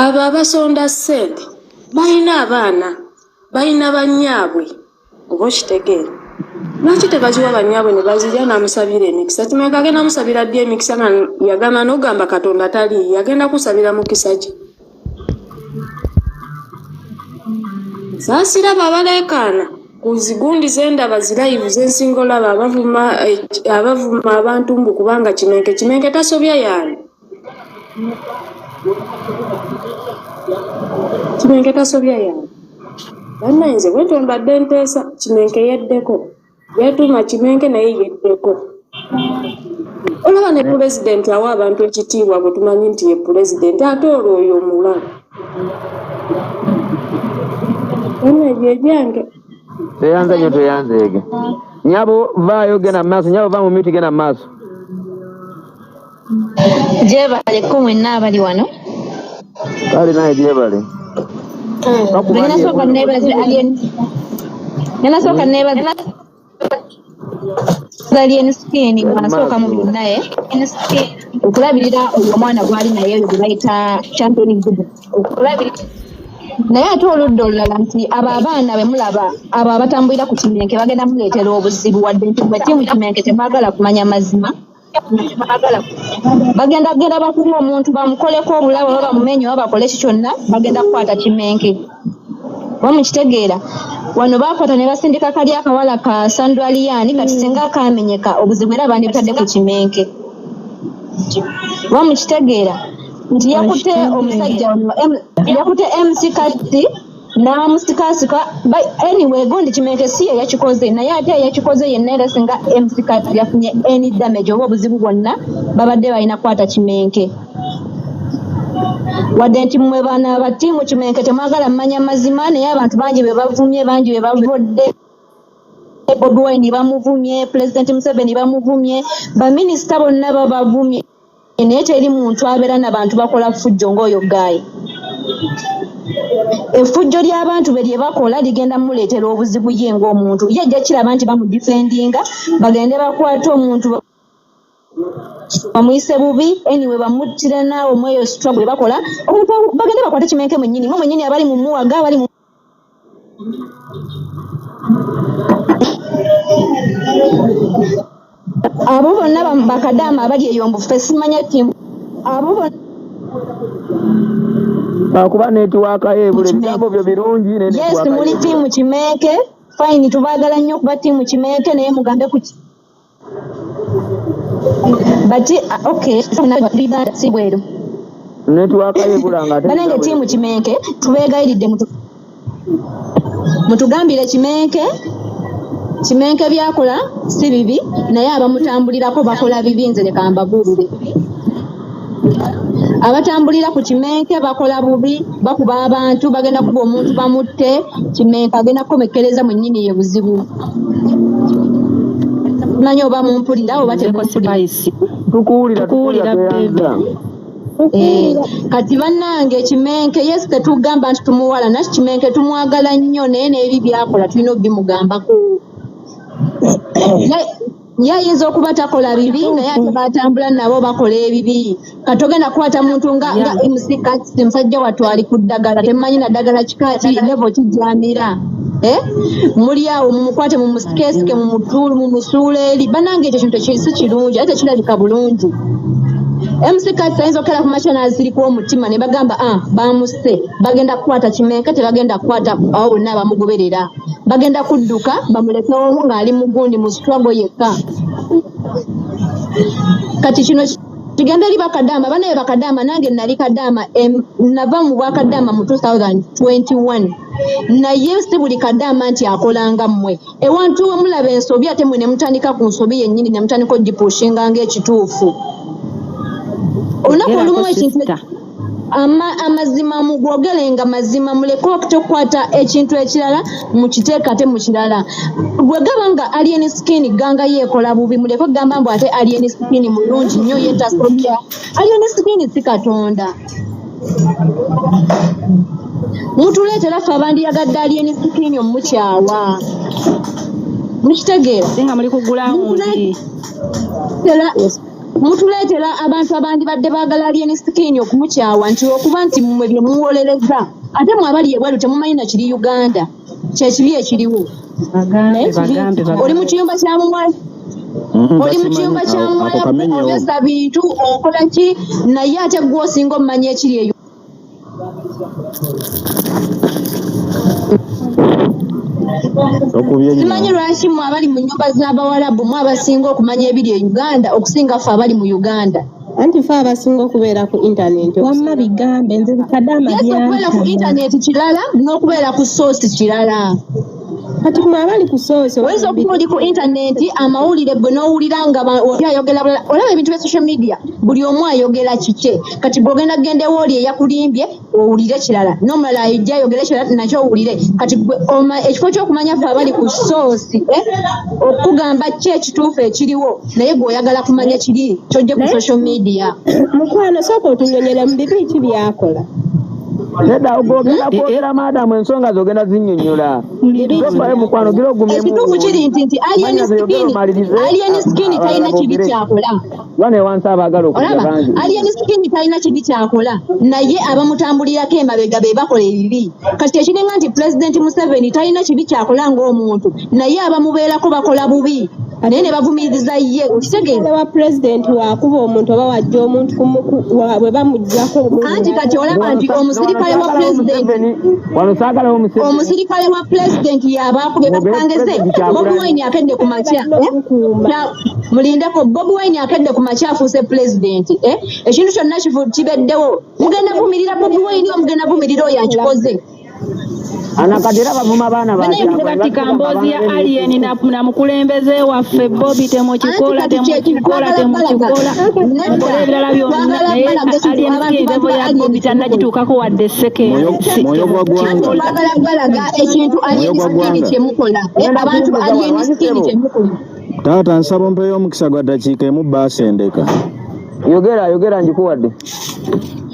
abo abasonda ssente balina abaana balina bannyaabwe oba okitegeera lwaki tebaziwa bannyaabwe ne bazirya n'amusabira emikisa Kimenke agenda amusabira ddi emikisa yagamba n'ogamba Katonda tali yagenda kusabira mukisa ki saasiraba abaleekaana ku zigundi z'endaba zirayivu z'ensinga olaba abavuma abantu mbu kubanga Kimenke tasobya yaani Kimenke tasobya yaani bannanze bwetyo mbadde nteesa Kimenke yeddeko yeetuma Kimenke naye yeddeko olaba ne pulezidenti awa abantu ekitiibwa bwe tumanyi nti ye pulezidenti ate olwo oyo omulala ebyange teyanze nyo teyanzeege nyabo vaayo genda maaso nyabo vaa mu miti genda maaso Jebale ko mwenna abali wano kale naye jebale Nena alien skin banasoka mu binaye okulabirira omwana gwali naye oyo bayita champion good okulabirira naye ate oludda olulala nti abo abaana be mulaba abo abatambulira ku Kimenke bagenda muleetera obuzibu wadde nti mu Kimenke tebagala kumanya mazima bagenda bakuba omuntu bamukoleko obulabe oba bamumenye oba bakole ki kyonna bagenda kukwata Kimenke bamukitegeera wano bakwata ne basindika kali akawala ka Sandwaliani kati singa kamenyeka obuzibu era bandibitadde ku Kimenke bamukitegeera nti yakute omusajja yakute MC kati n'amusikasika anyway gondi Kimenke si yakikoze naye ate yakikoze yenna era singa MC kati yafunye any damage oba obuzibu bwonna babadde balina kwata Kimenke wadde nti mmwe baana abatiimu Kimenke temwagala mmanya mazima naye abantu bangi be bavumye bangi be bavodde Bobi Wine bamuvumye President Museveni bamuvumye baminisita bonna babavumye naye teri muntu abeera n'abantu bakola fujjo ng'oyo Guy effujjo ly'abantu be lye bakola ligenda muleetera obuzibu ye ng'omuntu ye ajja kiraba nti bamudifendinga bagende bakwata omuntu bamuyise bubi anyway bamuttira naawe mweyo struggle bakola omuntu bagende bakwate Kimenke mwennyini abali mu muwaga abali mu abo bonna bakadama abali eyombu ffe simanya timu abo bonna kuba netiwaaka yebula ebigambo byo birungi yes muli tiimu Kimenke fine tubaagala nnyo okuba tiimu Kimenke naye mugambe ku bati okay si bweru netiwaaka yebula nga banenge tiimu Kimenke tubeegayiridde mutugambire Kimenke byakola si bibi naye abamutambulirako bakola bibi nze leka mbabuulire abatambulira ku Kimenke bakola bubi bakuba abantu bagenda kuba omuntu bamutte Kimenke agenda kukomekereza mwennyini ye buzibu manyo oba mumpulira oba tukuwulira kati bannange Kimenke yes tetugamba nti tumuwala naki Kimenke tumwagala nnyo naye n'ebi byakola tulina obimugambako yayinza okuba takola bibi naye ate batambula nabo bakola ebibi katogenda kukwata muntu nga MC musajja wattu ali ku ddagala temumanyi na ddagala kikaki levo kijamira muli awo mumukwate mumusikesike mumusuula eri bannange ekyo kintu si kirungi ate tekirabika bulungi MC kati ayinza okukera ku makya n'azirika omutima ne bagamba bamusse bagenda kukwata Kimenke tebagenda kukwata awo bonna bamugoberera bagenda kudduka bamulekewo ng'ali mugundi mu struggle yekka kati kino kigenda eri Bakadama banaye Bakadama nange nali Kadama nava mu Bwakadama mu 2021 naye si buli Kadama nti akolanga mmwe ewantu we mulaba ensobi ate mwe ne mutandika ku nsobi yennyini ne mutandika ogipushinga ng'ekituufu olunaku olumu ekintu amazima mugwogerenga mazima muleke okukwata ekintu ekirala mukiteeka ate mu kirala gwe gaba nga alien skin ganga yeekola bubi muleke okugamba mbu ate alien skin mulungi nnyo yetasobya alien skin si Katonda mutuleetera ffe abandiyagadde alien skin omukyawa mukitegeera singa muli kugulawo mutuleetera abantu abandi badde baagala alien skin okumukyawa nti okuba nti mmwe bye muwolereza ate mwe abali ebweru temumanyi na kiri Uganda kyekibi ekiriwo oli mu kiyumba kya muwala oli mu kiyumba kya muwala ogeza bintu okola ki naye ate gwe osinga omumanya ekiri eyo simanyi lwaki mwe abali mu nnyumba z'Abawarabu mwe abasinga okumanya ebiri e Uganda okusinga ffe abali mu Uganda anti ffe abasinga okubeera ku intaneti wamma bigambe nze Bakadama okubeera ku intaneti kirala n'okubeera ku source kirala kati mwe abali ku source oyinza okuba oli ku intaneti amawulire bwe n'owulira nga ayogera olaba ebintu bya social media buli omu ayogera kike kati bw'ogenda kugendewo oli eyakulimbye owulire kirala n'omulala ayijja ayogere kirala nakyo owulire kati ekifo ky'okumanya ffe abali ku source okugamba ki ekituufu ekiriwo naye gweoyagala kumanya kiri kyojje ku social media mukwano sooka otunyonyere mu bibi ki byakola nedda ogenda kwogera maadamu ensonga zogenda zinnyonnyola tofayo mukwano gira ogumye ekituufu kiri nti alien skin talina kibi kyakola bane wansi abaagala okujja bangi alien skin talina kibi kyakola naye abamutambulirako emabega be bakola ebibi kati ekiringa nti President Museveni talina kibi kyakola ng'omuntu naye abamubeerako bakola bubi naye ne bavumiriza ye okitegeeza wa president waakuba omuntu oba wajja omuntu bwe bamuggyako anti kati olaba nti omusirikale wa president omusirikale wa president yabaakubye bapangeze Bobi Wine akedde ku makya mulindeko Bobi Wine akedde ku makya afuuse president ekintu kyonna kibeddewo mugenda vumirira Bobi Wine omugenda vumirira oyo akikoze anakadira bavuma baana bati kambozi ya alien na mukulembeze waffe Bobi temukikola ebirala byonna alien skindevo ya Bobi tannagituukako wadde sekendi moyo gwa gwanga balaga ekintu alien skin kyemukola abantu alien skin kyemukola taata nsaba mpeeyo omukisa gwa ddakiika emu baasendeka yogera njikuwadde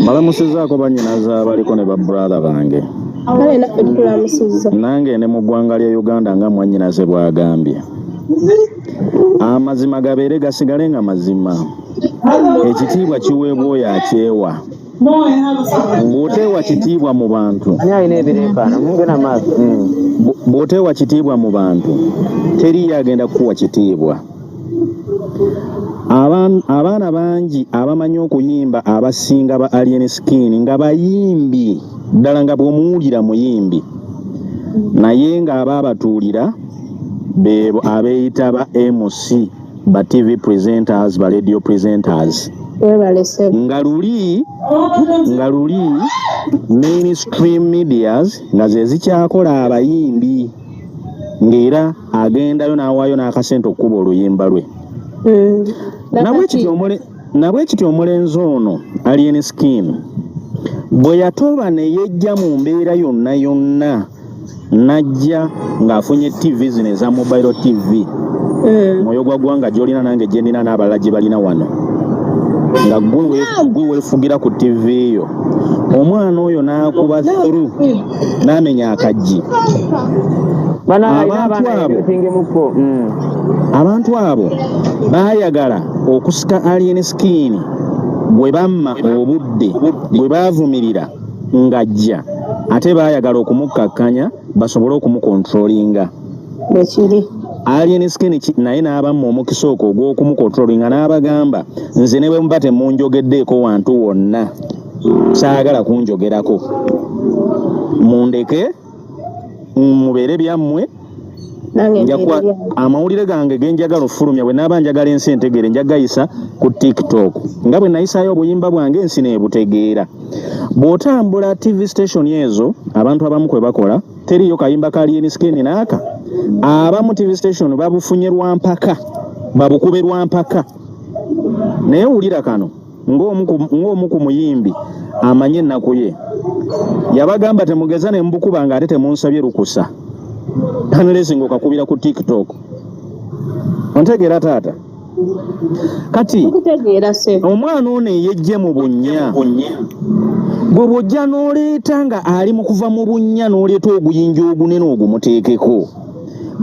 balamusizaako bannyinaza abaliko ne babrother bange kale naffe tukulamusizza nange ne mu ggwanga lya Uganda nga mwannyinaze bw'agambye amazima gabeere gasigale nga mazima ekitiibwa kiweebwa oyo akyewa bw'oteewa kitiibwa mu bantu bw'oteewa kitiibwa mu bantu teriyo agenda kukuwa kitiibwa abaana bangi abamanyi okuyimba abasinga ba alien skin nga bayimbi ddala nga bw'omuwulira muyimbi naye ng'aba abatuulira beebo abeeyita ba MC ba TV presenters ba radio presenters nga luli mainstream medias nga ze zikyakola abayimbi ng'era agendayo n'awaayo n'akasente okkuba oluyimba lwe nabwekityo omulenzi ono alien skin bwe yatoba ne yejja mu mbeera yonna najja ng'afunye TV zino eza mobile TV mwoyo gwa ggwanga gy'olina nange gye nina n'abalala gye balina wano nga gwe weefugira ku TV eyo omwana oyo n'akuba through n'amenya akaggi abantu abo baayagala okusika alien skin bwe bamma obudde bwe baavumirira ng'ajja ate baayagala okumukkakkanya basobole okumukontrolinga alien skin naye n'abamma omukisa okwo ogw'okumukontrolinga n'abagamba nze ne bwe muba temunjogeddeeko wantu wonna saagala kunjogerako mundeke mubeere byammwe njakuwa amawulire gange genjagala ofulumya bwe naaba njagala ensi entegere njagayisa ku TikTok nga bwe nayisaayo obuyimba bwange ensi neebutegeera bw'otambula TV station ezo abantu abamu kwe bakola teriyo kayimba ka alien skin naaka abamu TV station babufunye lwampaka babukube lwampaka naye wulira kano ng'omu ku muyimbi amanye ennaku ye yabagamba temugeza ne mbukuba ng'ate temunsabye lukusa unless ng'okakubira ku TikTok ontegeera taata kati omwana ono yejje mu bunnya gwe bw'ojja n'oleeta nga ali mu kuva mu bunnya n'oleeta oguyinja ogunene ogumuteekeko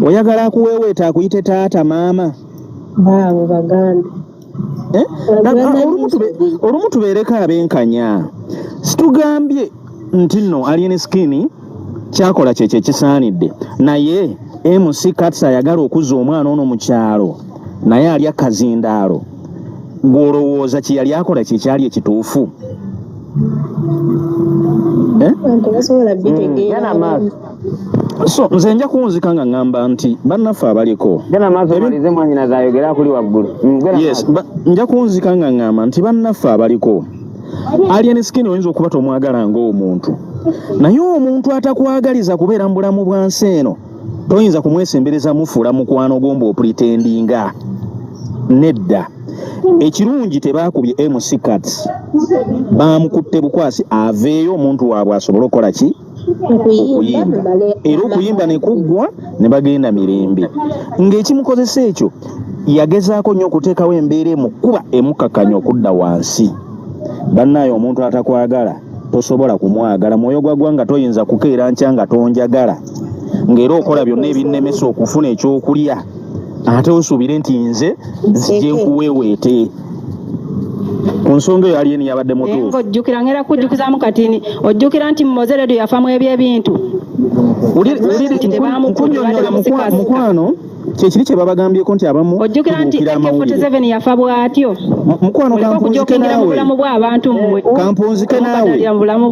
oyagala akuweeweeta akuyite taata maama baabo bagambe olumu tubeereko abenkanya situgambye nti nno alien skin kyakola kyekyo ekisaanidde naye MC Katsa ayagala okuzza omwana ono mu kyalo naye alya kazindaalo ng'olowooza kye yali akola kye kyali ekituufu so nze nja kunzika nga ŋŋamba nti bannaffe abaliko nja kunzika nga ŋŋamba nti bannaffe abaliko alien skin oyinza okuba tomwagala ng'omuntu naye omuntu atakwagaliza kubeera mu bulamu bwa nsi eno toyinza kumwesembereza mufuula mukwano gomba opretendinga nedda ekirungi tebaakubye MC Cats baamukutte bukwasi aveeyo omuntu waabwe asobole okukola ki okuyimba era okuyimba ne kuggwa ne bagenda mirembe ng'ekimukozesa ekyo yagezaako nnyo okuteekawo embeera emukkuba emukkakkanya okudda wansi bannaayo omuntu atakwagala tosobola kumwagala mwoyo gwagwa nga toyinza kukeera nkya nga tonjagala ng'era okola byonna ebinnemesa okufuna ekyokulya ate osuubire nti nze nzije nkuweeweete ku nsonga eyo alien yabadde mutuufu ojjukira ngera kujjukizaamu katini ojjukira nti Moze Radio yafamu ebyebintu mukwano kyekiri kye babagambyeko nti abamu ojjukira nti AK47 yafa bw'atyo mukwano kampunzike naawe bw'abantu mmwe kampunzike naawe bulamu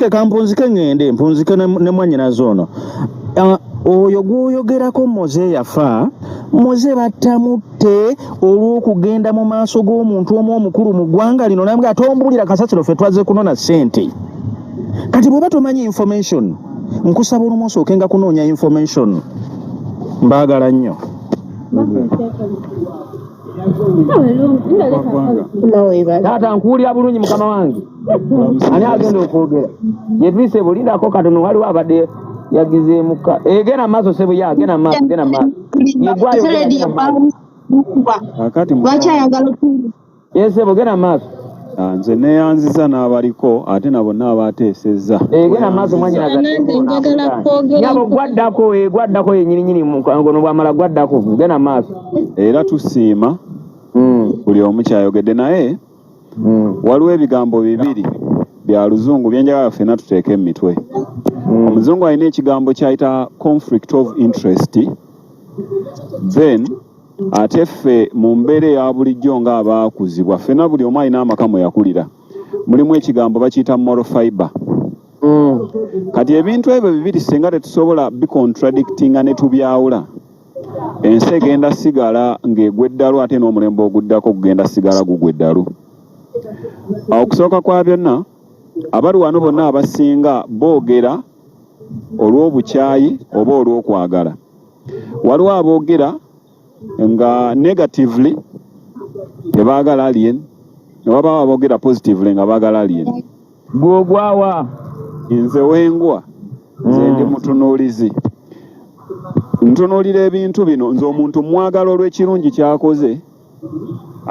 kampunzike ngende mpunzike ne mwannyinazo ono oyo gw'oyogerako Moze yafa Moze battamutte olw'okugenda mu maaso g'omuntu omu omukulu mu ggwanga lino nambwe atombuulira kasasiro ffe twaze kunona ssente kati bw'oba tomanyi information nkusaba olumu osookenga kunoonya information mbaagala nnyo taata nkuwulira bulungi mukama wange ani agenda okwogera yetwise bulindako katono waliwo abadde yagizeemuka egenda maaso sebuya agenda maaso genda maaso lwaki ayagala otuuli yesebo genda maaso nze neyanziza n'abaliko ate nabo n'abateesezza genda maaso mwanyabo gwaddako yenyininyini mukangono bwamala gwaddako genda maaso era tusiima buli omu kyayogedde naye waliwo ebigambo bibiri bya luzungu byenjagala ffenna tuteeke emitwe omuzungu alina ekigambo kyayita conflict of interest then ate ffe mu mbeera eya bulijjo ng'abaakuzibwa ffenna buli omu alina amaka mwe yakulira mulimu ekigambo bakiyita moral fiber kati ebintu ebyo bibiri singa tetusobola bicontradictinga ne tubyawula ensi egenda sigala ng'egwa eddalu ate n'omulembe oguddako gugenda sigala gugwa eddalu okusooka kwa byonna abali wano bonna abasinga boogera olw'obukyayi oba olw'okwagala waliwo aboogera nga negatively tebaagala alien ne wabaawo aboogera positively nga baagala alien gwogwawa nze wengwa nze ndi mutunuulizi ntunuulira ebintu bino nze omuntu mwagala olw'ekirungi kyakoze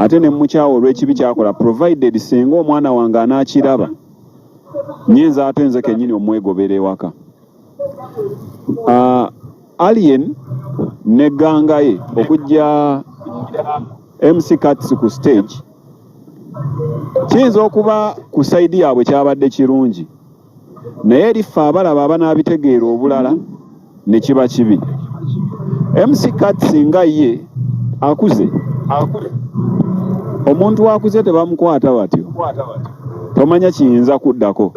ate ne mukyawa olw'ekibi kyakola provided singa omwana wange anaakiraba nyinza ate nze kennyini omwegobera ewaka alien ne gganga ye okujja MC Cats ku stage kiyinza okuba ku sayidi yaabwe kyabadde kirungi naye eriffe abalaba abanaabitegeera obulala ne kiba kibi MC Cats nga ye akuze omuntu akuze tebamukwata batyo tomanya kiyinza kuddako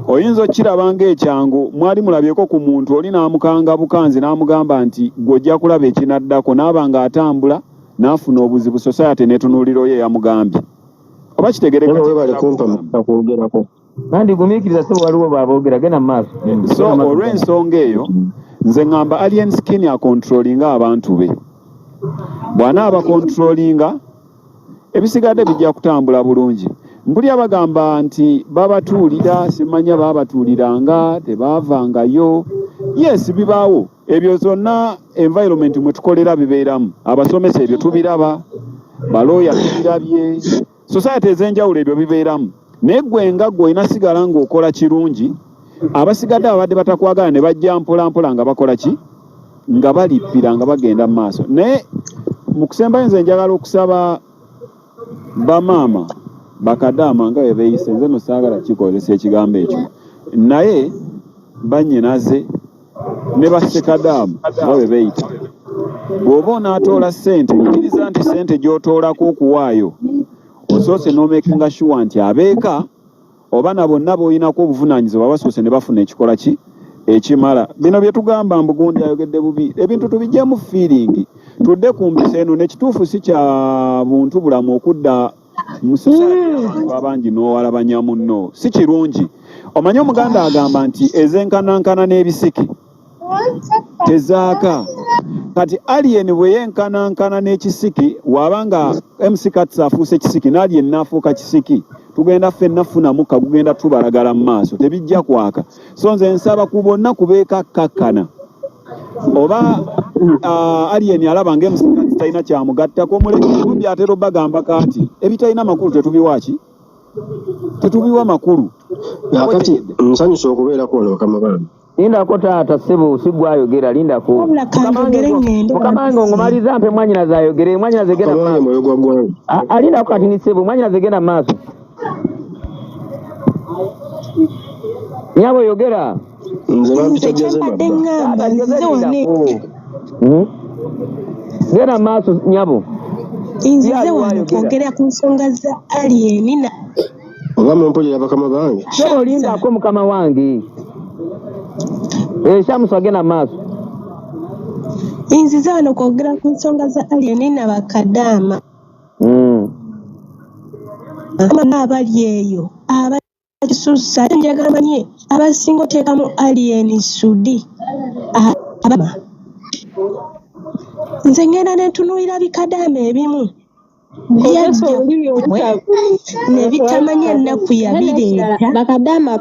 oyinza okiraba ng'ekyangu mwali mulabyeko ku muntu oli n'amukanga bukanzi n'amugamba nti gw'ojja kulaba ekinaddako naaba ng'atambula n'afuna obuzibu society n'etunuuliro ye yamugambye oba kitegerekakwogerako nandi gumiikiriza se waliwo baaboogera genda mu maaso so olw'ensonga eyo nze ŋŋamba alien skin akontrolinga abantu be bw'anaaba kontrolinga ebisigadde bijja kutambula bulungi mpulira bagamba nti babatuulira simanya baabatuuliranga tebaavangayo yes bibaawo ebyo zonna environment mwe tukolera bibeeramu abasomesa ebyo tubiraba balooya tubirabye society ez'enjawulo ebyo bibeeramu naye gwe nga gwe olina sigala ng'okola kirungi abasigadde abadde batakwagala ne bajja mpola mpola nga bakola ki nga balippira nga bagenda mu maaso naye mu kusemba nze njagala okusaba bamaama bakadama nga bwe beeyise nze nosaagala kikozesa ekigambo ekyo naye bannyinaze ne bassekadamu nga bwe beeyita bw'oba onaatoola ssente kkiriza nti ssente gy'otoolako okuwaayo osoose n'omekinga shuwa nti abeeka oba na bonna b'oyinako obuvunaanyizibwa basoose ne bafuna ekikola ki ekimala bino bye tugamba mbugundi ayogedde bubi ebintu tubijjemu feeling tudde ku mpisa eno nekituufu si kya buntu bulamu okudda mu society abangi n'owalabanya munno si kirungi omanyi omuganda agamba nti ezenkanankana n'ebisiki tezaaka kati alien bwe yenkanankana n'ekisiki wabanga MC Kats afuuse kisiki n'alien n'afuuka kisiki tugenda ffenna funamu kagugenda tubalagala mu maaso tebijja kwaka so nze nsaba ku bonna kubeeka kakkana oba alien alaba nga MC Kats talina kyamugattako mulekemu byatero bagamba kati ebitalina makulu tetubiwaki tetubiwa makulu nakati nsanyusa okubeerako wano bakama bange lindako taata ssebo sigwayogera lindako mukamange ongomaliza mpe mwanyinaze ayogere mwanyinaze genda maaso alindako kati ni ssebo mwanyinaze genda maaso nyabo yogera nze bampitageze genda maaso nyabo nzize wano kwogera ku nsonga za alien oba mumpulira bakama bange ssebo lindako mukama wange Shamusa gena maaso nzize wano kwogera ku nsonga za alien na bakadama abali eyo abakisusa njagala manye abasinga oteekamu alien sudi nze ngenda nentunuulira bikadama ebimu nebitamanya ennaku yabireeta bakadama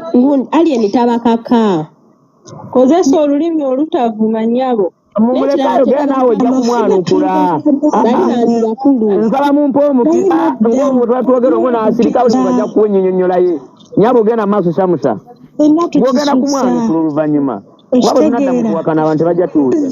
alien tabakaka kozesa olulimi olutavu manyabo mumulekayo gera naawe ojja kumwanukula nsaba mumpa omuti ng'omuntu atwogera omwe n'asirika buli bajja kuwennyonnyolaye nyabo genda maaso Shamusa bwogenda kumwanukula oluvannyuma waba tunadda mukuwakana abantu bajja tuwulira